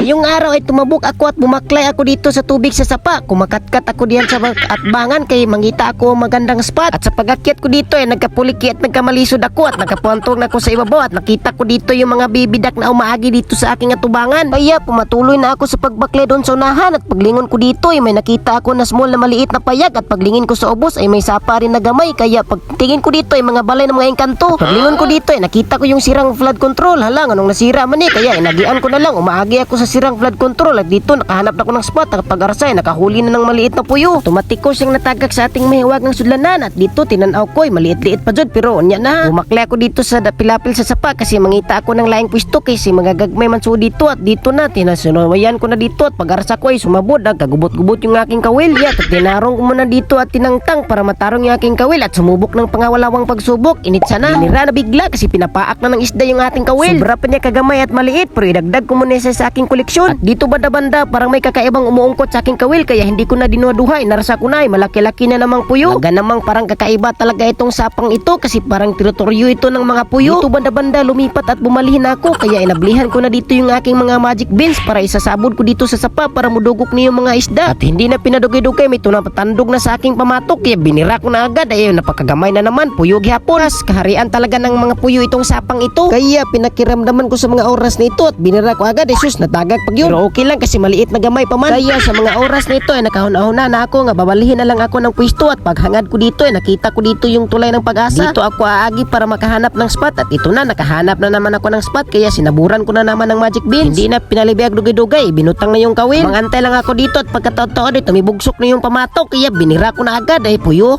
Yung araw ay tumabok ako at bumaklay ako dito sa tubig sa sapa. Kumakatkat ako diyan sa atbangan kay mangita ako magandang spot. At sa pag-akyat ko dito ay nagkapuliki at nagkamalisod ako at nagkapuantong na ako sa ibabaw at nakita ko dito yung mga bibidak na umaagi dito sa aking atubangan. Kaya pumatuloy na ako sa pagbaklay doon sa unahan at paglingon ko dito ay may nakita ako na small na maliit na payag at paglingin ko sa ubos ay may sapa rin na gamay. Kaya pagtingin ko dito ay mga balay ng mga engkanto. Paglingon ko dito ay nakita ko yung sirang flood control. Hala, anong nasira man kaya inagian ko na lang. Umaagi ako sa sirang flood control at dito nakahanap na ako ng spot. At pag-arsay nakahuli na ng maliit na puyo. Automatic ko siyang natagak sa ating mahiwag ng sudlanan at dito tinanaw ko ay maliit-liit pa jud pero unya na. Bumakli ako dito sa pilapil sa sapa kasi mangita ako ng laing pwesto kasi mga gagmay man so dito at dito na tinasunawayan ko na dito at pag-arsa ko ay sumabod kagubot-gubot yung aking kawil. At tinarong ko muna dito at tinangtang para matarong yung aking kawil at sumubok ng pangawalawang pagsubok. Init sana. Binira na bigla kasi pinapaak na ng isda yung ating kawil. Sobra pa niya kagamay at maliit pero idagdag ko muna sa aking koleksyon. At dito banda-banda parang may kakaibang umuungkot sa aking kawil kaya hindi ko na dinuduhay. Narasa ko na ay malaki-laki na namang puyo. Maga namang parang kakaiba talaga itong sapang ito kasi parang teritoryo ito ng mga puyo. Dito banda-banda lumipat at bumalihin ako kaya inablihan ko na dito yung aking mga magic beans para isasabod ko dito sa sapa para mudugok niyo yung mga isda. At hindi na pinadugay-dugay may tunapatandog na sa aking pamatok kaya binira ko na agad ay napakagamay na naman puyo gihapon. Kaharian talaga ng mga puyo itong sapang ito kaya pinakiramdaman ko sa mga oras na ito at binira ko agad sus natagag pag yun. Pero okay lang kasi maliit na gamay pa man. Kaya sa mga oras na ito ay nakahuna na ako nga babalihin na lang ako ng pwesto at paghangad ko dito ay nakita ko dito yung tulay ng pag-asa. Dito ako aagi para makahanap ng spot at ito na nakahanap na naman ako ng spot kaya sinaburan ko na naman ng magic beans. Hindi na pinalibiyag dugay-dugay binutang na yung kawil. Mangantay lang ako dito at pagkataon-taon ay tumibugsok na yung pamatok kaya binira ko na agad ay puyo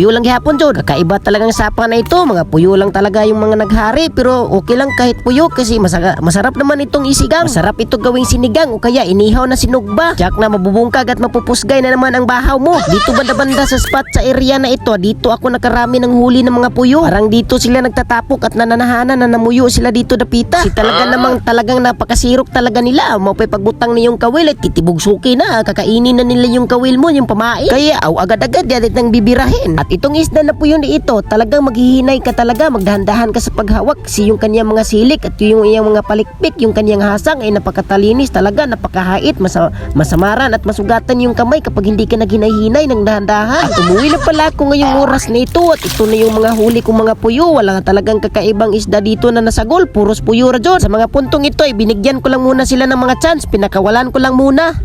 lang gihapon jud. Kakaiba talagang sapa na ito mga puyo lang talaga yung mga naghari pero okay lang kahit puyo kasi masarap naman itong isigang. Masarap ito gawing sinigang o kaya inihaw na sinugba. Jack na mabubungkag at mapupusgay na naman ang bahaw mo. Dito banda-banda sa spot sa area na ito dito ako nakarami ng huli ng mga puyo. Parang dito sila nagtatapok at nananahanan na namuyo sila dito dapita. Si talagang napakasirok talaga nila. Mapay pagbutang na yung kawil at titibugsuki na. Kakainin na nila yung kawil mo yung pamain. Kaya agad-agad yalit nang bibirahin. At itong isda na puyo ni ito talagang maghihinay ka talaga. Magdahan-dahan ka sa paghawak kasi yung kanyang mga silik at yung iyang mga palikpik yung kanyang hasang ay napakatalinis talaga. Napakahait, masamaran at masugatan yung kamay kapag hindi ka naghinay-hinay ng dahan-dahan. At umuwi na pala ako ngayong oras na ito at ito na yung mga huli kong mga puyo. Wala talagang kakaibang isda dito na nasagol. Puros puyo ra dyan. Sa mga puntong ito ay binigyan ko lang muna sila ng mga chance. Pinakawalan ko lang muna.